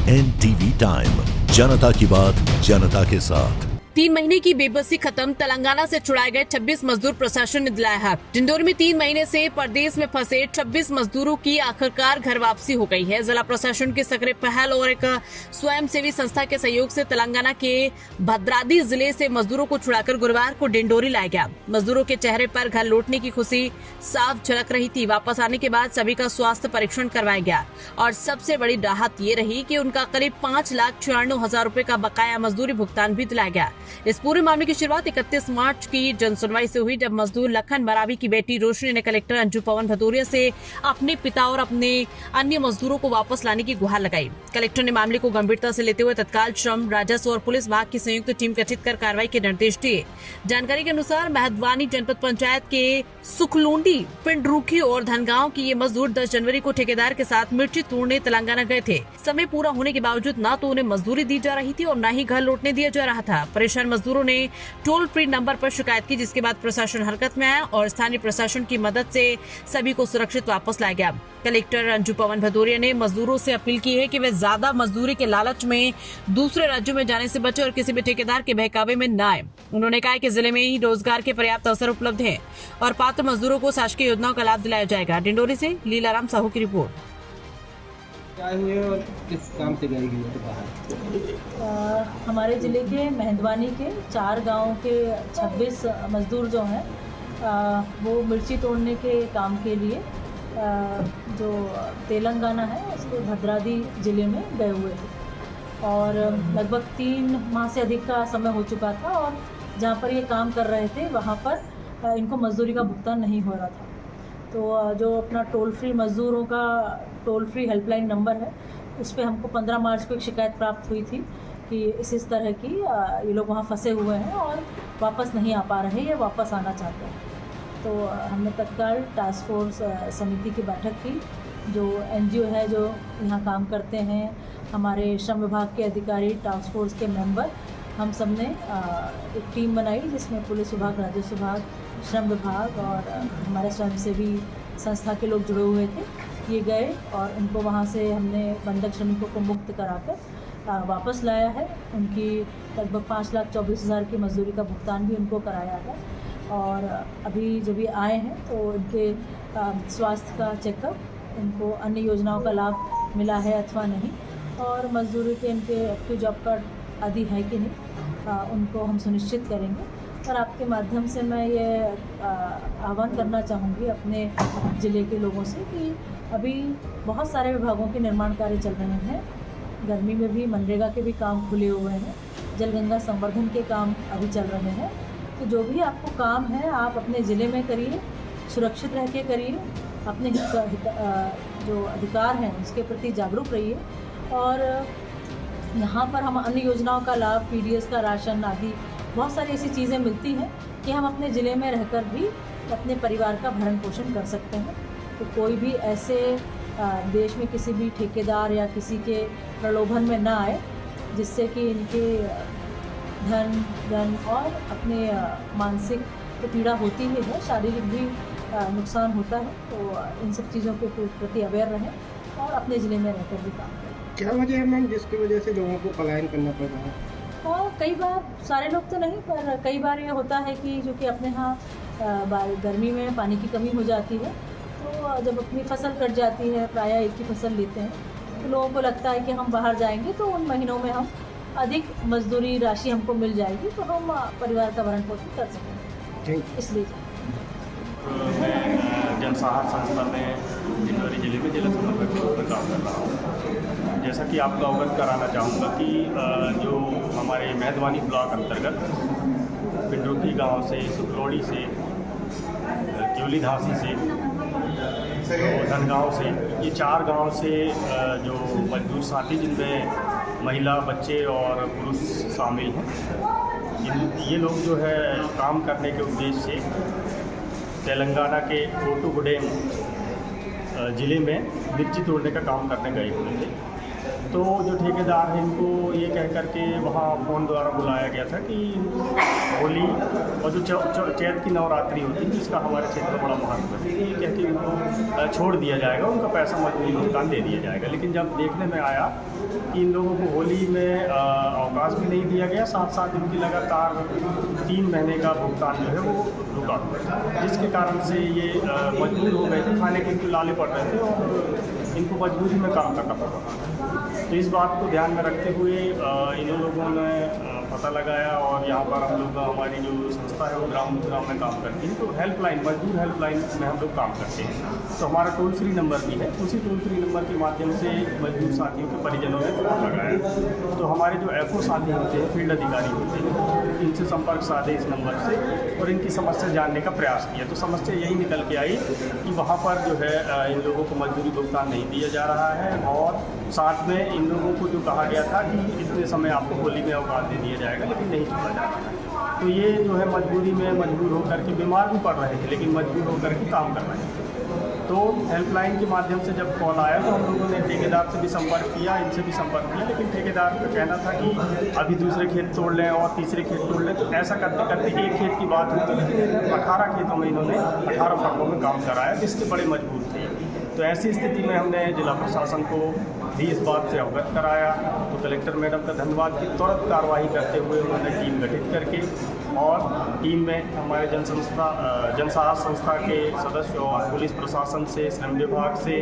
NTV time, जनता की बात जनता के साथ। 3 महीने की बेबसी खत्म, तेलंगाना से छुड़ाए गए 26 मजदूर प्रशासन ने दिलाया हक। डिंडोरी में 3 महीने से परदेश में फंसे 26 मजदूरों की आखिरकार घर वापसी हो गई है। जिला प्रशासन की सक्रिय पहल और एक स्वयंसेवी संस्था के सहयोग से तेलंगाना के भद्राद्री जिले से मजदूरों को छुड़ाकर गुरुवार को डिंडोरी लाया गया। मजदूरों के चेहरे पर घर लौटने की खुशी साफ झलक रही थी। वापस आने के बाद सभी का स्वास्थ्य परीक्षण करवाया गया और सबसे बड़ी राहत ये रही कि उनका करीब 5,94,000 रूपए का बकाया मजदूरी भुगतान भी दिलाया गया। इस पूरे मामले की शुरुआत 31 मार्च की जनसुनवाई से हुई, जब मजदूर लखन मरावी की बेटी रोशनी ने कलेक्टर अंजू पवन भदौरिया से अपने पिता और अपने अन्य मजदूरों को वापस लाने की गुहार लगाई। कलेक्टर ने मामले को गंभीरता से लेते हुए तत्काल श्रम, राजस्व और पुलिस विभाग की संयुक्त टीम गठित कर कार्रवाई के निर्देश दिए। जानकारी के अनुसार महदवानी जनपद पंचायत के सुखलूंडी, पिंडरूखी और धनगांव की ये मजदूर 10 जनवरी को ठेकेदार के साथ मिर्ची तोड़ने तेलंगाना गए थे। समय पूरा होने के बावजूद न तो उन्हें मजदूरी दी जा रही थी और न ही घर लौटने दिया जा रहा था। परेशान मजदूरों ने टोल फ्री नंबर पर शिकायत की, जिसके बाद प्रशासन हरकत में आया और स्थानीय प्रशासन की मदद से सभी को सुरक्षित वापस लाया गया। कलेक्टर अंजू पवन भदौरिया ने मजदूरों से अपील की है कि वे ज्यादा मजदूरी के लालच में दूसरे राज्यों में जाने से बचे और किसी भी ठेकेदार के बहकावे में न आए। उन्होंने कहा कि जिले में ही रोजगार के पर्याप्त अवसर उपलब्ध हैं और पात्र मजदूरों को शासकीय योजनाओं का लाभ दिलाया जाएगा। डिंडोरी से लीलाराम साहू की रिपोर्ट। और किस काम से गई बाहर? हमारे ज़िले के मेहंदवानी के 4 गांवों के 26 मज़दूर जो हैं वो मिर्ची तोड़ने के काम के लिए जो तेलंगाना है उसके भद्राद्री ज़िले में गए हुए थे और लगभग 3 माह से अधिक का समय हो चुका था और जहाँ पर ये काम कर रहे थे वहाँ पर इनको मजदूरी का भुगतान नहीं हो रहा था। तो जो अपना टोल फ्री मज़दूरों का टोल फ्री हेल्पलाइन नंबर है उस पर हमको 15 मार्च को एक शिकायत प्राप्त हुई थी कि इस तरह की ये लोग वहाँ फंसे हुए हैं और वापस नहीं आ पा रहे, ये वापस आना चाहते हैं। तो हमने तत्काल टास्क फोर्स समिति की बैठक की। जो NGO है जो यहाँ काम करते हैं, हमारे श्रम विभाग के अधिकारी, टास्क फोर्स के मेंबर, हम सब ने एक टीम बनाई जिसमें पुलिस विभाग, राजस्व विभाग, श्रम विभाग और हमारे स्वयंसेवी संस्था के लोग जुड़े हुए थे। ये गए और उनको वहाँ से हमने बंधक श्रमिकों को मुक्त कराकर वापस लाया है। उनकी लगभग 5,24,000 की मजदूरी का भुगतान भी उनको कराया है और अभी जब ये आए हैं तो इनके स्वास्थ्य का चेकअप, इनको अन्य योजनाओं का लाभ मिला है अथवा नहीं और मजदूरी के इनके एक्टिव जॉब कार्ड आदि है कि नहीं, उनको हम सुनिश्चित करेंगे। और आपके माध्यम से मैं ये आह्वान करना चाहूँगी अपने ज़िले के लोगों से कि अभी बहुत सारे विभागों के निर्माण कार्य चल रहे हैं। गर्मी में भी मनरेगा के भी काम खुले हुए हैं, जलगंगा संवर्धन के काम अभी चल रहे हैं। तो जो भी आपको काम है आप अपने ज़िले में करिए, सुरक्षित रह के करिए, अपने जो अधिकार हैं उसके प्रति जागरूक रहिए। और यहाँ पर हम अन्य योजनाओं का लाभ, PDS का राशन आदि बहुत सारी ऐसी चीज़ें मिलती हैं कि हम अपने ज़िले में रहकर भी अपने परिवार का भरण पोषण कर सकते हैं। तो कोई भी ऐसे देश में किसी भी ठेकेदार या किसी के प्रलोभन में ना आए जिससे कि इनके धन और अपने मानसिक तो पीड़ा होती ही है, शारीरिक भी नुकसान होता है। तो इन सब चीज़ों के प्रति अवेयर रहें और अपने ज़िले में रहकर भी काम करें। क्या वजह है मैम जिसकी वजह से लोगों को पलायन करना पड़ रहा है? और कई बार, सारे लोग तो नहीं, पर कई बार ये होता है कि जो कि अपने यहाँ गर्मी में पानी की कमी हो जाती है तो जब अपनी फसल कट जाती है, प्रायः एक ही फसल लेते हैं, तो लोगों को लगता है कि हम बाहर जाएंगे तो उन महीनों में हम अधिक मजदूरी राशि हमको मिल जाएगी तो हम परिवार का भरण पोषण कर सकेंगे, इसलिए। मैं जनसहार संस्था में डिंडोरी जिले में जिला समन्वयक के रूप में काम कर रहा हूँ। जैसा कि आपको अवगत कराना चाहूँगा कि जो हमारे मेहदवानी ब्लॉक अंतर्गत पिंडरूखी गांव से, सुखलौड़ी से, क्यूली धासी से, धनगांव से, ये 4 गांव से जो मजदूर साथी जिनमें महिला, बच्चे और पुरुष शामिल हैं, ये लोग जो है काम करने के उद्देश्य से तेलंगाना के कोटुगुडेम ज़िले में मिर्ची तोड़ने का काम करने गए हुए थे। तो जो ठेकेदार हैं इनको ये कह कर के वहाँ फ़ोन द्वारा बुलाया गया था कि होली और जो चैत की नवरात्रि होती है जिसका हमारे क्षेत्र में बड़ा महत्व है, ये कह के उनको छोड़ दिया जाएगा, उनका पैसा मजदूरी भुगतान दे दिया जाएगा। लेकिन जब देखने में आया कि इन लोगों को होली में अवकाश भी नहीं दिया गया, 7 दिन की लगातार 3 महीने का भुगतान जो है वो रुका हुआ था, जिसके कारण से ये मजबूर हो गए थे, खाने के इनको लाले पड़ रहे थे और इनको मजबूरी में काम करना पड़ रहा था। तो इस बात को ध्यान में रखते हुए इन लोगों ने पता लगाया और यहाँ पर हम लोग हमारी जो संस्था है वो ग्राम में काम करती है, तो हेल्पलाइन मजदूर हेल्पलाइन में हम लोग काम करते हैं। तो हमारा टोल फ्री नंबर भी है, उसी टोल फ्री नंबर के माध्यम से मजदूर साथियों के परिजनों ने फोन लगाया। तो हमारे जो FO साथी होते हैं, फील्ड अधिकारी होते हैं, इनसे संपर्क साधे इस नंबर से और इनकी समस्या जानने का प्रयास किया। तो समस्या यही निकल के आई कि वहाँ पर जो है इन लोगों को मजदूरी भुगतान नहीं दिया जा रहा है और साथ में इन लोगों को जो कहा गया था कि इतने समय आपको होली में अवकाश दे दिया जाएगा, लेकिन नहीं छोड़ा जा रहा है। तो ये जो है मजबूरी में मजबूर होकर के बीमार भी पड़ रहे थे, लेकिन मजबूर होकर के काम कर रहे थे। तो हेल्पलाइन के माध्यम से जब कॉल आया तो हम लोगों ने ठेकेदार से भी संपर्क किया, इनसे भी संपर्क किया, लेकिन ठेकेदार का कहना था कि अभी दूसरे खेत तोड़ लें और तीसरे खेत तोड़ लें। तो ऐसा करते करते एक खेत की बात हुई, तो लेकिन 18 खेतों में इन्होंने 18 फर्मों में काम कराया, जिससे बड़े मजबूर थे। तो ऐसी स्थिति में हमने जिला प्रशासन को भी इस बात से अवगत कराया। तो कलेक्टर मैडम का धन्यवाद कि तुरंत कार्रवाई करते हुए उन्होंने टीम गठित करके और टीम में हमारे जनसहायता संस्था के सदस्य और पुलिस प्रशासन से, श्रम विभाग से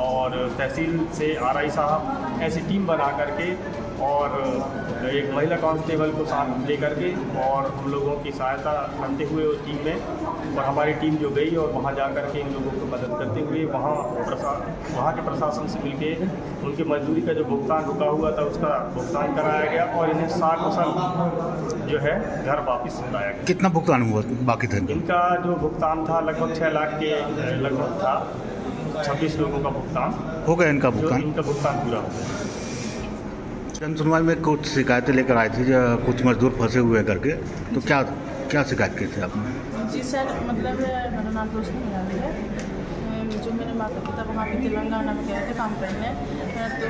और तहसील से RI साहब, ऐसी टीम बना करके और एक महिला कांस्टेबल को साथ लेकर के और हम लोगों की सहायता करते हुए उस टीम में और हमारी टीम जो गई और वहाँ जा कर के इन लोगों को मदद करते हुए वहाँ के प्रशासन से मिलके उनके मजदूरी का जो भुगतान रुका हुआ था उसका भुगतान कराया गया और इन्हें 60% जो है घर वापस लाया गया। कितना भुगतान हुआ बाकी था? इनका जो भुगतान था लगभग 6 लाख के लगभग था। 26 लोगों का भुगतान हो गया इनका भुगतान? इनका भुगतान पूरा हो गया। जन सुनवाई में कुछ शिकायतें लेकर आए थे, कुछ मजदूर फंसे हुए करके, तो क्या शिकायत की थी आपने? जी सर, मतलब मेरा नाम रोशनी मिरानी है। जो मेरे माता पिता वहाँ पे तेलंगाना में गए थे काम करने, तो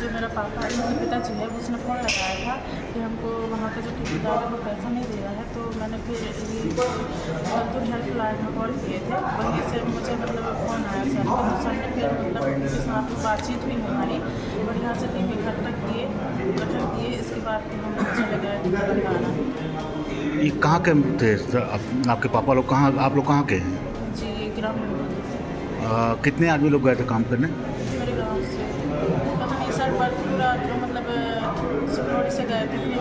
जो मेरा पापा पिताजी है उसने फ़ोन लगाया था कि हमको वहाँ का जो ठेकेदार है वो पैसा नहीं दे रहा है। तो मैंने फिर मजदूर हेल्पलाइन में कॉल किए थे, वहीं से मुझे मतलब फ़ोन आया सर का। तो सर ने फिर मतलब जिस वहाँ पर बातचीत हुई हमारी और यहाँ से टीम इकट्ठा किए, इसके बाद हम चले गए तेलंगाना। ये कहाँ के थे आपके पापा लोग? आप लोग कहाँ के हैं? जी, ग्राम में। कितने आदमी लोग गए थे काम करने? मेरे गाँव से पता नहीं सर, पर पूरा जो मतलब सिलौड़ी से गए थे, फिर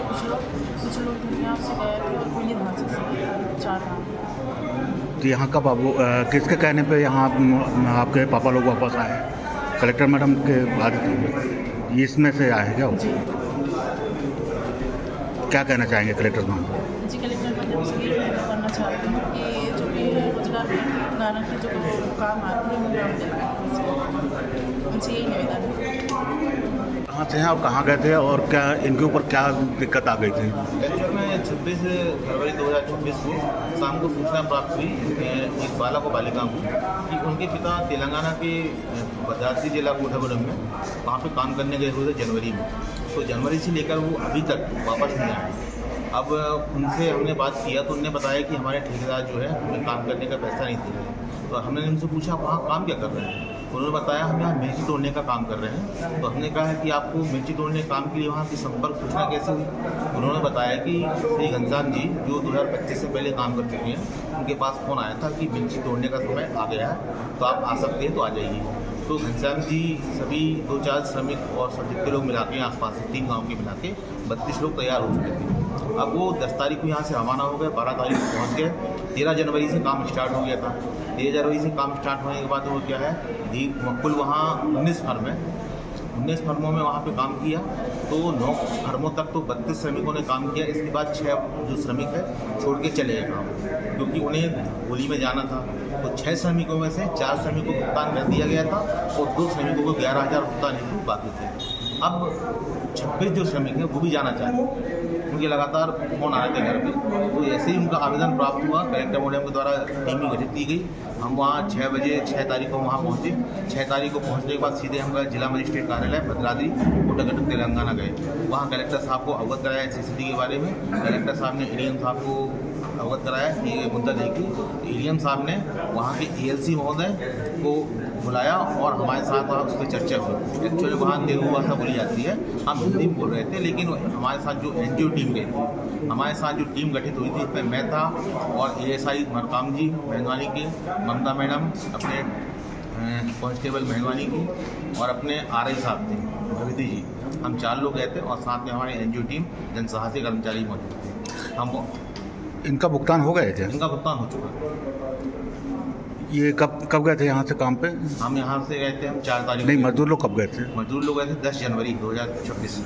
कुछ लोग धनिया से गए थे और पीली धांसी से 4 गाँव। तो यहाँ कब आप किसके कहने पे यहाँ आपके पापा लोग वापस आए? कलेक्टर मैडम के बाद इसमें से आए हैं क्या वो? जी। क्या कहना चाहेंगे कलेक्टर मैडम? जी, कलेक्टर मैडम से ये करना चाहती हूँ कि जो भी रोजगार गाना की जो काम आती है उनसे यही निवेदन है। कहाँ से हैं और कहाँ गए थे और क्या इनके ऊपर क्या दिक्कत आ गई थी? एक्चुअल में 26 फरवरी 2026 को शाम को सूचना प्राप्त हुई एक बालक और बालिका को कि उनके पिता तेलंगाना के भद्राद्री जिला कोठागुडम में वहाँ पे काम करने गए हुए थे जनवरी में। तो जनवरी से लेकर वो अभी तक वापस नहीं आए। अब उनसे हमने बात किया तो उन्होंने बताया कि हमारे ठेकेदार जो है हमें काम करने का पैसा नहीं दे रहे। तो हमने उनसे पूछा वहाँ काम क्या कर रहे हैं? उन्होंने बताया हम यहाँ मिर्ची तोड़ने का काम कर रहे हैं। तो हमने कहा है कि आपको मिर्ची तोड़ने के काम के लिए वहाँ की संपर्क सूचना कैसे हुई? उन्होंने बताया कि श्री घनश्याम जी जो 2025 से पहले काम कर चुके हैं, उनके पास फ़ोन आया था कि मिर्ची तोड़ने का समय आ गया है, तो आप आ सकते हैं तो आ जाइए। तो घनश्याम जी सभी 2-4 श्रमिक और जितने लोग मिला के आसपास 3 गाँव के मिला के 32 लोग तैयार हो चुके थे। अब वो 10 तारीख को यहाँ से रवाना हो गए, 12 तारीख को पहुँच गए। 13 जनवरी से काम स्टार्ट हो गया था। 13 जनवरी से काम स्टार्ट होने के बाद वो क्या है, कुल वहाँ 19 फर्म है, 19 फर्मों में वहाँ पे काम किया। तो 9 फर्मों तक तो 32 श्रमिकों ने काम किया। इसके बाद 6 जो श्रमिक है छोड़ के चले गए काम, क्योंकि उन्हें होली में जाना था। तो 6 श्रमिकों में से 4 श्रमिकों को भुगतान कर दिया गया था और 2 श्रमिकों को 11,000 भुगतान हेतु बाकी थे। अब 26 जो श्रमिक हैं वो भी जाना चाहते हैं, उनके लगातार फ़ोन आ रहे थे घर पे। तो ऐसे ही उनका आवेदन प्राप्त हुआ, कलेक्टर मैडम के द्वारा टीम गठित की गई। हम वहाँ 6 बजे 6 तारीख को वहाँ पहुँचे। 6 तारीख को पहुँचने के बाद सीधे हम जिला मजिस्ट्रेट कार्यालय भद्राद्री कोटागुडम तेलंगाना गए। वहाँ कलेक्टर साहब को अवगत कराया स्थिति के बारे में। कलेक्टर साहब ने ADM साहब को अवगत कराया ये मुद्दा देखिए। ADM साहब ने वहाँ के ALC महोदय को बुलाया और हमारे साथ वहाँ उस पर चर्चा हुई। एक्चुअली वहाँ तेलुगु भाषा बोली जाती है, हम हिंदी में बोल रहे थे, लेकिन हमारे साथ जो NGO टीम गई थी, हमारे साथ जो टीम गठित हुई थी, इसमें मैं था और ASI मरकाम जी मेहरबानी की, ममता मैडम अपने कांस्टेबल मेहरबानी की और अपने RI साहब थे भगवती जी, हम 4 लोग गए थे और साथ में हमारे NGO टीम जनसाहसी कर्मचारी मौजूद थे। हमको इनका भुगतान हो गए थे? इनका भुगतान हो चुका है। ये कब गए थे यहाँ से काम पे? हम यहाँ से गए थे, हम 4 तारीख नहीं, मजदूर लोग कब गए थे? मजदूर लोग गए थे 10 जनवरी 2026।